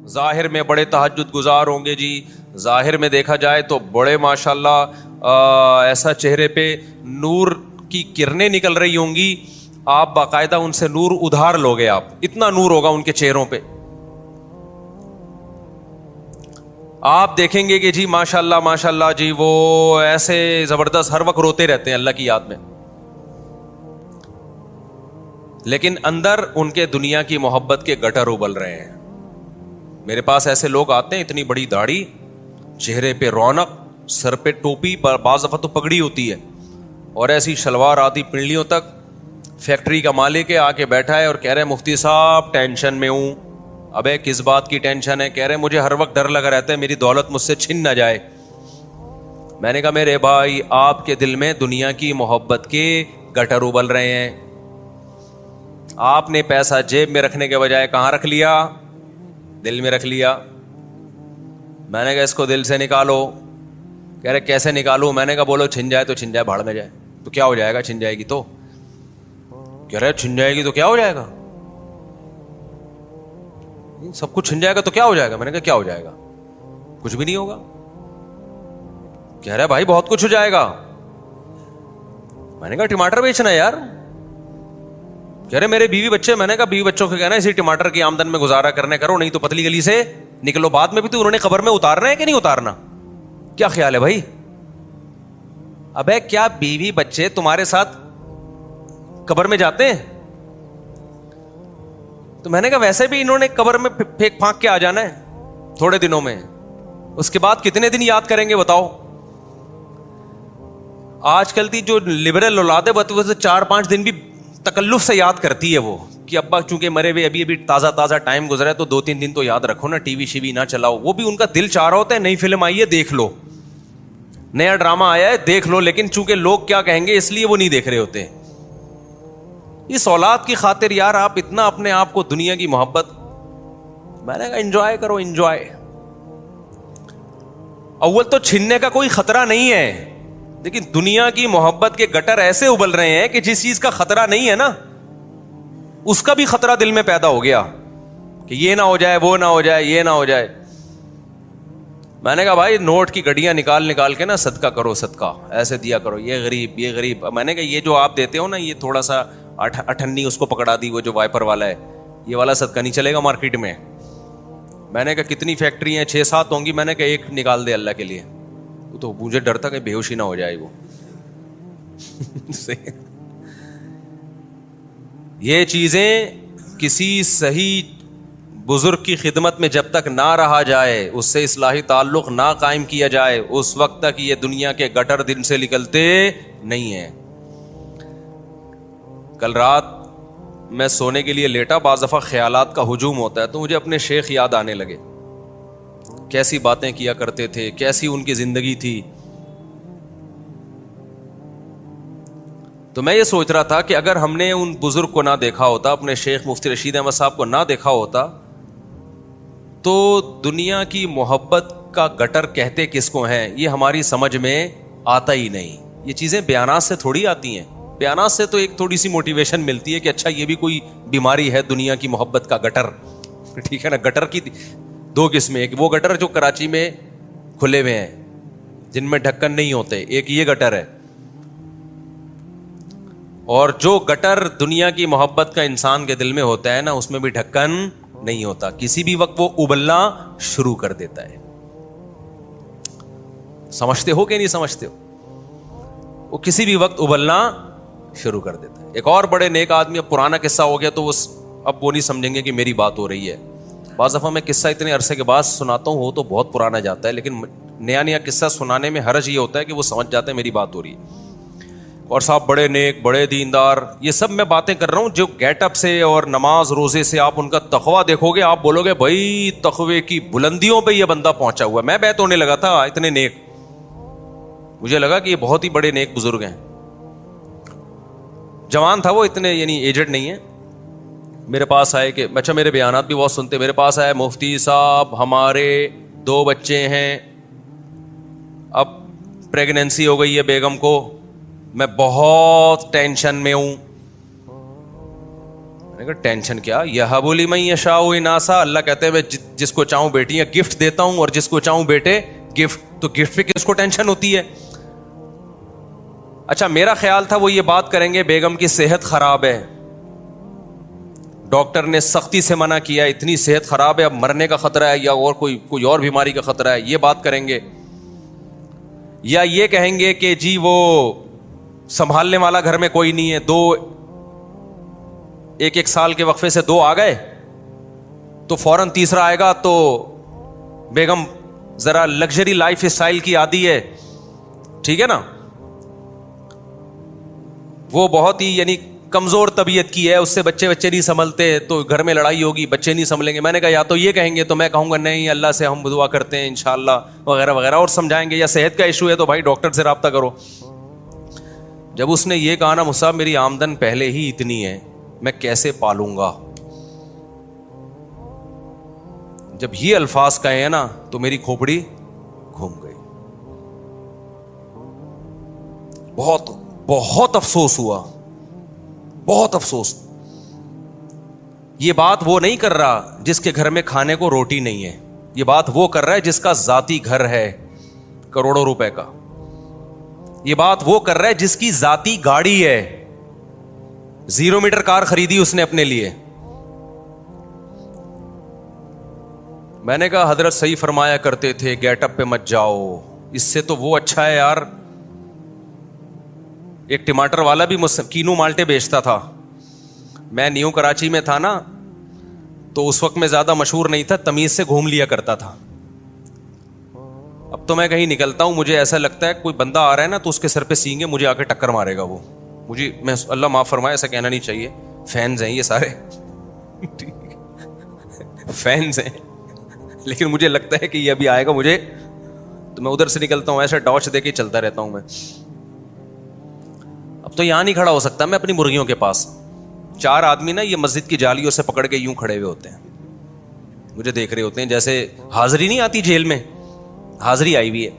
ظاہر میں بڑے تہجد گزار ہوں گے جی, ظاہر میں دیکھا جائے تو بڑے ماشاءاللہ ایسا چہرے پہ نور کی کرنیں نکل رہی ہوں گی, آپ باقاعدہ ان سے نور ادھار لوگے, آپ اتنا نور ہوگا ان کے چہروں پہ. آپ دیکھیں گے کہ جی ماشاءاللہ ماشاءاللہ جی وہ ایسے زبردست ہر وقت روتے رہتے ہیں اللہ کی یاد میں, لیکن اندر ان کے دنیا کی محبت کے گٹر ابل رہے ہیں. میرے پاس ایسے لوگ آتے ہیں, اتنی بڑی داڑھی, چہرے پہ رونق, سر پہ ٹوپی, بعض دفعہ تو پگڑی ہوتی ہے, اور ایسی شلوار آتی پنڈلیوں تک, فیکٹری کا مالک ہے, آ کے بیٹھا ہے اور کہہ رہے ہیں مفتی صاحب ٹینشن میں ہوں. ابے کس بات کی ٹینشن ہے؟ کہہ رہے مجھے ہر وقت ڈر لگا رہتا ہے میری دولت مجھ سے چھن نہ جائے. میں نے کہا میرے بھائی آپ کے دل میں دنیا کی محبت کے گٹر ابل رہے ہیں. آپ نے پیسہ جیب میں رکھنے کے بجائے کہاں رکھ لیا؟ دل میں رکھ لیا. میں نے کہا اس کو دل سے نکالو. کہہ رہے کیسے نکالوں؟ میں نے کہا بولو چھن جائے تو چھن جائے, بھاڑ میں جائے تو کیا ہو جائے گا, چھن جائے گی تو. کہہ رہے چھن جائے گی تو کیا ہو جائے گا, سب کچھ چھن جائے گا تو کیا ہو جائے گا. میں نے کہا کیا ہو جائے گا؟ کچھ بھی نہیں ہوگا. کہہ رہا ہے بھائی بہت کچھ ہو جائے گا. میں نے کہا ٹماٹر بیچنا ہے یار. کہہ رہے میرے بیوی بچے. میں نے کہا بیوی بچوں کو کہنا اسی ٹماٹر کی آمدن میں گزارا کرنے کرو, نہیں تو پتلی گلی سے نکلو. بعد میں بھی تو انہوں نے قبر میں اتارنا ہے کہ نہیں اتارنا؟ کیا خیال ہے بھائی؟ ابے کیا بیوی بچے تمہارے ساتھ قبر میں جاتے ہیں؟ تو میں نے کہا ویسے بھی انہوں نے قبر میں پھینک پھانک کے آ جانا ہے تھوڑے دنوں میں, اس کے بعد کتنے دن یاد کریں گے بتاؤ؟ آج کل کی جو لبرل اولاد ہے وہ 4-5 دن بھی تکلف سے یاد کرتی ہے وہ, کہ ابا چونکہ مرے ہوئے ابھی تازہ ٹائم گزرا ہے تو 2-3 دن تو یاد رکھو نا, ٹی وی شیوی نہ چلاؤ. وہ بھی ان کا دل چاہ رہا ہوتا ہے نئی فلم آئی ہے دیکھ لو, نیا ڈرامہ آیا ہے دیکھ لو, لیکن چونکہ لوگ کیا کہیں گے اس لیے وہ نہیں دیکھ رہے ہوتے. اس اولاد کی خاطر یار آپ اتنا اپنے آپ کو دنیا کی محبت. میں نے کہا انجوائے کرو, انجوائے. اول تو چھننے کا کوئی خطرہ نہیں ہے, لیکن دنیا کی محبت کے گٹر ایسے ابل رہے ہیں کہ جس چیز کا خطرہ نہیں ہے نا اس کا بھی خطرہ دل میں پیدا ہو گیا کہ یہ نہ ہو جائے, وہ نہ ہو جائے, یہ نہ ہو جائے. میں نے کہا بھائی نوٹ کی گڈیاں نکال کے نا صدقہ کرو, صدقہ ایسے دیا کرو, یہ غریب یہ غریب. میں نے کہا یہ جو آپ دیتے ہو نا یہ تھوڑا سا اٹھنی اس کو پکڑا دی, وہ جو وائپر والا ہے, یہ والا صدقہ نہیں چلے گا مارکیٹ میں. میں نے کہا کتنی فیکٹری ہیں, 6-7 ہوں گی. میں نے کہا ایک نکال دے اللہ کے لیے. وہ تو مجھے ڈر تھا کہ بے ہوشی نہ ہو جائے وہ. یہ چیزیں کسی صحیح بزرگ کی خدمت میں جب تک نہ رہا جائے, اس سے اصلاحی تعلق نہ قائم کیا جائے, اس وقت تک یہ دنیا کے گٹر دل سے نکلتے نہیں ہیں. کل رات میں سونے کے لیے لیٹا, بعض دفعہ خیالات کا ہجوم ہوتا ہے تو مجھے اپنے شیخ یاد آنے لگے. کیسی باتیں کیا کرتے تھے, کیسی ان کی زندگی تھی. تو میں یہ سوچ رہا تھا کہ اگر ہم نے ان بزرگ کو نہ دیکھا ہوتا, اپنے شیخ مفتی رشید احمد صاحب کو نہ دیکھا ہوتا, تو دنیا کی محبت کا گٹر کہتے کس کو ہیں یہ ہماری سمجھ میں آتا ہی نہیں. یہ چیزیں بیانات سے تھوڑی آتی ہیں. بیانات سے تو ایک تھوڑی سی موٹیویشن ملتی ہے کہ اچھا یہ بھی کوئی بیماری ہے دنیا کی محبت کا گٹر. ٹھیک ہے نا. گٹر کی 2 قسمیں, ایک وہ گٹر جو کراچی میں کھلے ہوئے ہیں جن میں ڈھکن نہیں ہوتے, ایک یہ گٹر ہے. اور جو گٹر دنیا کی محبت کا انسان کے دل میں ہوتا ہے نا اس میں بھی ڈھکن نہیں ہوتا, کسی بھی وقت وہ ابلنا شروع کر دیتا ہے. سمجھتے ہو کہ نہیں سمجھتے ہو؟ وہ کسی بھی وقت ابلنا شروع کر دیتا ہے. ایک اور بڑے نیک آدمی, اب پرانا قصہ ہو گیا تو اب وہ نہیں سمجھیں گے کہ میری بات ہو رہی ہے. بعض دفعہ میں قصہ اتنے عرصے کے بعد سناتا ہوں, وہ تو بہت پرانا جاتا ہے, لیکن نیا قصہ سنانے میں حرج یہ ہوتا ہے کہ وہ سمجھ جاتے ہیں میری بات ہو رہی ہے. اور صاحب بڑے نیک, بڑے دیندار, یہ سب میں باتیں کر رہا ہوں جو گیٹ اپ سے اور نماز روزے سے آپ ان کا تقویٰ دیکھو گے, آپ بولو گے بھائی تقوی کی بلندیوں پہ یہ بندہ پہنچا ہوا ہے. میں بیت ہونے لگا تھا, اتنے نیک مجھے لگا کہ یہ بہت ہی بڑے نیک بزرگ ہیں. جوان تھا وہ, اتنے یعنی ایجڈ نہیں ہے. میرے پاس آئے کہ اچھا میرے بیانات بھی بہت سنتے. میرے پاس آئے مفتی صاحب ہمارے 2 بچے ہیں, اب پریگننسی ہو گئی ہے بیگم کو, میں بہت ٹینشن میں ہوں. میں نے کہا ٹینشن کیا؟ یہب لمن یشاء اناثا، اللہ کہتے ہیں میں جس کو چاہوں بیٹیاں گفٹ دیتا ہوں اور جس کو چاہوں بیٹے گفٹ. تو گفٹ پہ کس کو ٹینشن ہوتی ہے؟ اچھا میرا خیال تھا وہ یہ بات کریں گے بیگم کی صحت خراب ہے، ڈاکٹر نے سختی سے منع کیا، اتنی صحت خراب ہے اب مرنے کا خطرہ ہے یا اور کوئی اور بیماری کا خطرہ ہے، یہ بات کریں گے. یا یہ کہیں گے کہ جی وہ سنبھالنے والا گھر میں کوئی نہیں ہے، ایک سال کے وقفے سے 2 آ گئے تو فوراً تیسرا آئے گا. تو بیگم ذرا لگژری لائف اسٹائل کی عادی ہے، ٹھیک ہے نا، وہ بہت ہی یعنی کمزور طبیعت کی ہے، اس سے بچے نہیں سنبھلتے، تو گھر میں لڑائی ہوگی، بچے نہیں سنبھلیں گے. میں نے کہا یا تو یہ کہیں گے تو میں کہوں گا نہیں اللہ سے ہم دعا کرتے ہیں انشاءاللہ وغیرہ وغیرہ اور سمجھائیں گے. یا صحت کا ایشو ہے تو بھائی ڈاکٹر سے رابطہ کرو. جب اس نے یہ کہا نا مصعب میری آمدن پہلے ہی اتنی ہے میں کیسے پالوں گا، جب یہ الفاظ کہے ہیں نا تو میری کھوپڑی گھوم گئی. بہت بہت افسوس ہوا، بہت افسوس. یہ بات وہ نہیں کر رہا جس کے گھر میں کھانے کو روٹی نہیں ہے، یہ بات وہ کر رہا ہے جس کا ذاتی گھر ہے کروڑوں روپے کا. یہ بات وہ کر رہا ہے جس کی ذاتی گاڑی ہے، 0 میٹر کار خریدی اس نے اپنے لیے. میں نے کہا حضرت صحیح فرمایا کرتے تھے گیٹ اپ پہ مت جاؤ، اس سے تو وہ اچھا ہے یار. ایک ٹماٹر والا بھی کینو مالٹے بیچتا تھا، میں نیو کراچی میں تھا نا تو اس وقت میں زیادہ مشہور نہیں تھا، تمیز سے گھوم لیا کرتا تھا. اب تو میں کہیں نکلتا ہوں مجھے ایسا لگتا ہے کوئی بندہ آ رہا ہے نا تو اس کے سر پہ سینگے مجھے آ کے ٹکر مارے گا. وہ مجھے میں اللہ معاف فرمائے ایسا کہنا نہیں چاہیے، فینز ہیں یہ سارے فینز ہیں، لیکن مجھے لگتا ہے کہ یہ ابھی آئے گا مجھے، تو میں ادھر سے نکلتا ہوں ایسا ٹارچ دے کے چلتا رہتا ہوں. میں اب تو یہاں نہیں کھڑا ہو سکتا میں اپنی مرغیوں کے پاس. 4 آدمی نا یہ مسجد کی جالیوں سے پکڑ کے یوں کھڑے ہوئے ہوتے ہیں، مجھے دیکھ رہے ہوتے ہیں جیسے حاضری نہیں آتی جیل میں، حاضری آئی ہوئی ہے.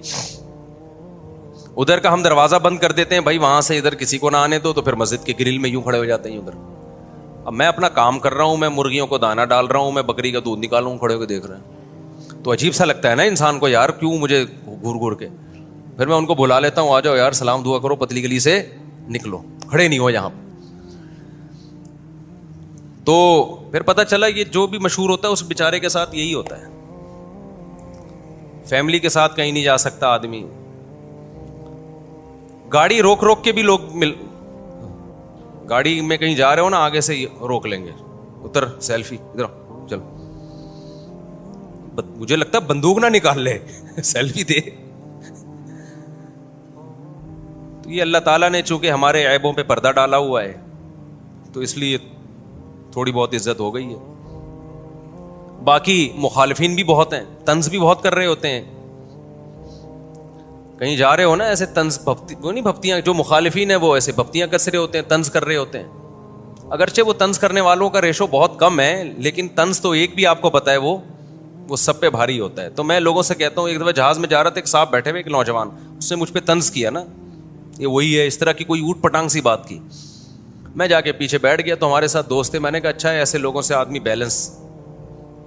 ادھر کا ہم دروازہ بند کر دیتے ہیں بھائی وہاں سے ادھر کسی کو نہ آنے دو، تو پھر مسجد کے گرل میں یوں کھڑے ہو جاتے ہیں ادھر. اب میں اپنا کام کر رہا ہوں، میں مرغیوں کو دانا ڈال رہا ہوں، میں بکری کا دودھ نکال رہا ہوں، کھڑے ہو کے دیکھ رہے ہیں. تو عجیب سا لگتا ہے نا انسان کو یار کیوں مجھے گھور کے. پھر میں ان کو بلا لیتا ہوں آ جاؤ یار سلام دعا کرو، پتلی گلی سے نکلو، کھڑے نہیں ہو یہاں. تو پھر پتہ چلا یہ جو بھی مشہور ہوتا ہے اس بیچارے کے ساتھ یہی ہوتا ہے. فیملی کے ساتھ کہیں نہیں جا سکتا آدمی، گاڑی روک کے بھی لوگ گاڑی میں کہیں جا رہے ہو نا آگے سے روک لیں گے، اتر سیلفی ادھر چل، مجھے لگتا ہے بندوق نہ نکال لے سیلفی دے. تو یہ اللہ تعالیٰ نے چونکہ ہمارے عیبوں پہ پردہ ڈالا ہوا ہے تو اس لیے تھوڑی بہت عزت ہو گئی ہے. باقی مخالفین بھی بہت ہیں، طنز بھی بہت کر رہے ہوتے ہیں. کہیں جا رہے ہو نا ایسے طنز وہ نہیں بھپتیاں، جو مخالفین ہیں وہ ایسے بھپتیاں کس رہے ہوتے ہیں، طنز کر رہے ہوتے ہیں. اگرچہ وہ طنز کرنے والوں کا ریشو بہت کم ہے لیکن طنز تو ایک بھی آپ کو پتا ہے وہ سب پہ بھاری ہوتا ہے. تو میں لوگوں سے کہتا ہوں، ایک دفعہ جہاز میں جا رہا تھا، ایک صاحب بیٹھے ہوئے ایک نوجوان، اس نے مجھ پہ طنز کیا نا یہ وہی ہے، اس طرح کی کوئی اوٹ پٹانگ سی بات کی. میں جا کے پیچھے بیٹھ گیا تو ہمارے ساتھ دوست تھے. میں نے کہا اچھا ہے ایسے لوگوں سے آدمی بیلنس،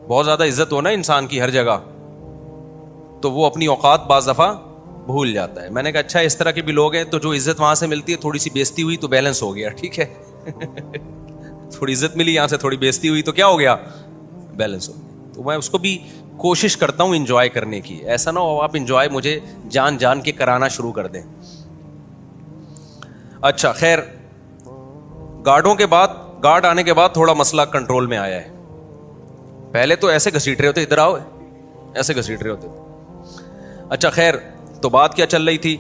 بہت زیادہ عزت ہو نا انسان کی ہر جگہ تو وہ اپنی اوقات بعض دفعہ بھول جاتا ہے. میں نے کہا اچھا اس طرح کے بھی لوگ ہیں تو جو عزت وہاں سے ملتی ہے تھوڑی سی بیزتی ہوئی تو بیلنس ہو گیا، ٹھیک ہے تھوڑی عزت ملی یہاں سے تھوڑی بیزتی ہوئی تو کیا ہو گیا، بیلنس ہو گیا. تو میں اس کو بھی کوشش کرتا ہوں انجوائے کرنے کی، ایسا نہ ہو آپ انجوائے مجھے جان کے کرانا شروع کر دیں. اچھا خیر، گارڈ آنے کے بعد تھوڑا مسئلہ کنٹرول میں آیا ہے. پہلے تو ایسے گھسیٹ رہے ہوتے، ادھر آؤ، ایسے گھسیٹ رہے ہوتے. اچھا خیر، تو بات کیا چل رہی تھی؟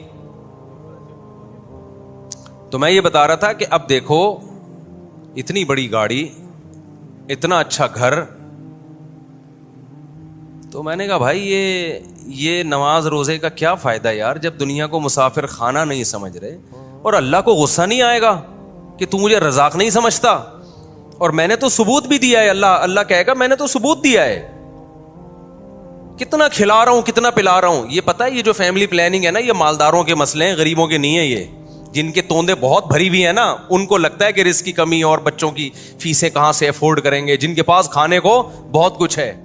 تو میں یہ بتا رہا تھا کہ اب دیکھو اتنی بڑی گاڑی، اتنا اچھا گھر. تو میں نے کہا بھائی یہ نماز روزے کا کیا فائدہ یار، جب دنیا کو مسافر خانہ نہیں سمجھ رہے اور اللہ کو غصہ نہیں آئے گا کہ تو مجھے رزاق نہیں سمجھتا، اور میں نے تو ثبوت بھی دیا ہے. اللہ کہے گا میں نے تو ثبوت دیا ہے، کتنا کھلا رہا ہوں کتنا پلا رہا ہوں. یہ پتہ ہے یہ جو فیملی پلاننگ ہے نا یہ مالداروں کے مسئلے ہیں، غریبوں کے نہیں ہے. یہ جن کے توندے بہت بھری ہوئی ہیں نا, ان کو لگتا ہے کہ رزق کی کمی اور بچوں کی فیسیں کہاں سے افورڈ کریں گے, جن کے پاس کھانے کو بہت کچھ ہے.